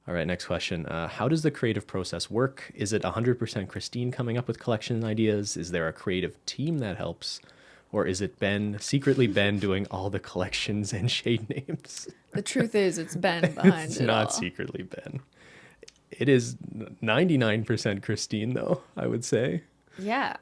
All right, next question. How does the creative process work? Is it 100% Christine coming up with collection ideas? Is there a creative team that helps? Or is it secretly Ben doing all the collections and shade names? The truth is, it's Ben behind It's it not all. secretly Ben. It is 99% Christine, though, I would say. Yeah.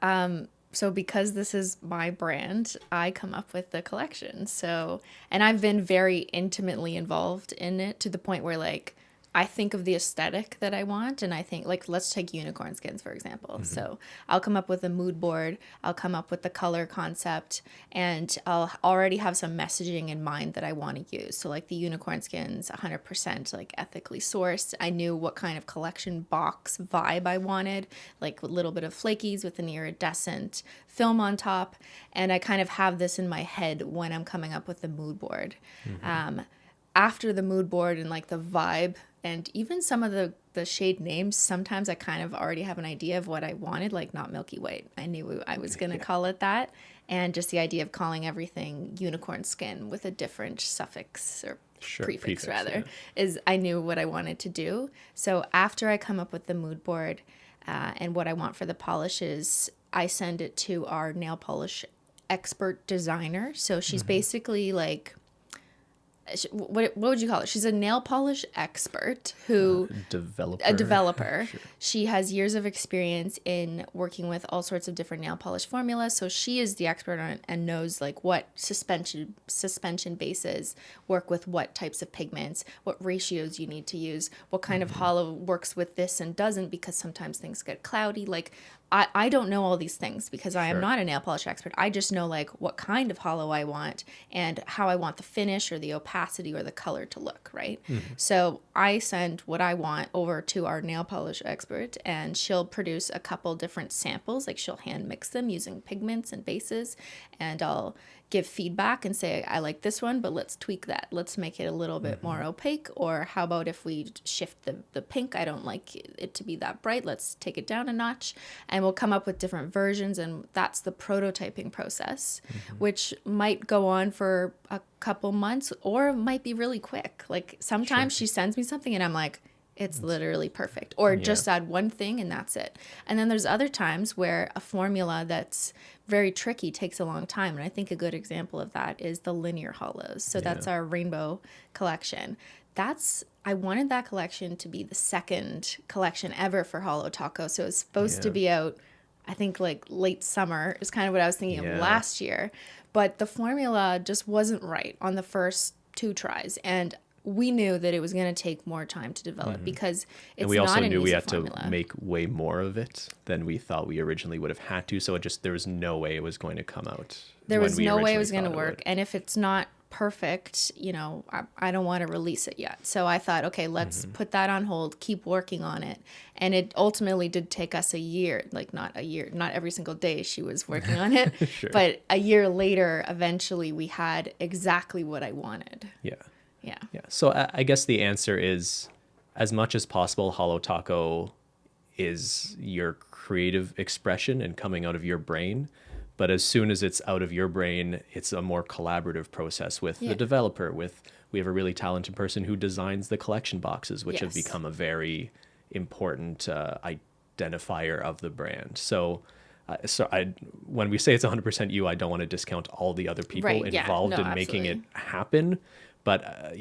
So because this is my brand, I come up with the collection. So, and I've been very intimately involved in it to the point where like I think of the aesthetic that I want, and I think like let's take unicorn skins for example. So I'll come up with a mood board, I'll come up with the color concept, and I'll already have some messaging in mind that I want to use. So like the unicorn skins, 100% like ethically sourced. I knew what kind of collection box vibe I wanted, like a little bit of flakies with an iridescent film on top, and I kind of have this in my head when I'm coming up with the mood board. After the mood board and like the vibe and even some of the shade names, sometimes I kind of already have an idea of what I wanted, like not Milky White. I knew I was going to call it that. And just the idea of calling everything unicorn skin with a different suffix or prefix rather, is I knew what I wanted to do. So after I come up with the mood board and what I want for the polishes, I send it to our nail polish expert designer. So she's basically like, what would you call it? She's a nail polish expert who Developer. a developer. Sure. She has years of experience in working with all sorts of different nail polish formulas. So she is the expert on it and knows like what suspension bases work with what types of pigments, what ratios you need to use, what kind of holo works with this and doesn't, because sometimes things get cloudy. Like I don't know all these things because I am not a nail polish expert. I just know like what kind of holo I want and how I want the finish or the opacity or the color to look, right? So I send what I want over to our nail polish expert and she'll produce a couple different samples. Like she'll hand mix them using pigments and bases, and I'll give feedback and say, I like this one, but let's tweak that. Let's make it a little bit more opaque. Or how about if we shift the pink? I don't like it to be that bright. Let's take it down a notch. And we'll come up with different versions. And that's the prototyping process, which might go on for a couple months or might be really quick. Like sometimes she sends me something and I'm like, it's literally perfect. Or just add one thing and that's it. And then there's other times where a formula that's very tricky takes a long time. And I think a good example of that is the linear holos. So that's our rainbow collection. I wanted that collection to be the second collection ever for Holo Taco. So it was supposed to be out, I think like late summer is kind of what I was thinking of last year. But the formula just wasn't right on the first 2 tries. And we knew that it was going to take more time to develop because it's And we not also an knew we easy had formula. to make way more of it than we thought we originally would have had to. So there was no way it was going to come out. There was no way it was going to work. And if it's not perfect, I don't want to release it yet. So I thought, okay, let's put that on hold, keep working on it. And it ultimately did take us a year, like not a year, not every single day she was working on it, but a year later, eventually we had exactly what I wanted. Yeah. Yeah. So I guess the answer is, as much as possible, Holo Taco is your creative expression and coming out of your brain. But as soon as it's out of your brain, it's a more collaborative process with the developer. We have a really talented person who designs the collection boxes, which have become a very important identifier of the brand. So when we say it's 100% you, I don't want to discount all the other people involved in making it happen. But,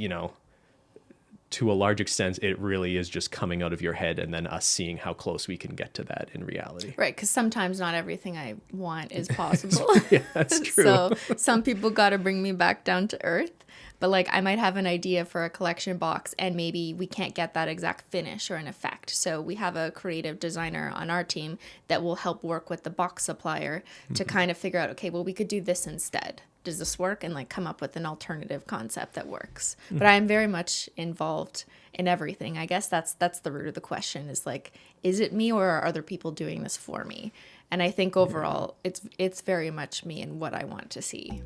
to a large extent, it really is just coming out of your head and then us seeing how close we can get to that in reality. Right, because sometimes not everything I want is possible. Yeah, that's true. So some people got to bring me back down to earth. But like I might have an idea for a collection box and maybe we can't get that exact finish or an effect. So we have a creative designer on our team that will help work with the box supplier to kind of figure out, okay, well, we could do this instead. Does this work? And like come up with an alternative concept that works. But I'm very much involved in everything. I guess that's the root of the question is like, is it me or are other people doing this for me? And I think overall it's very much me and what I want to see.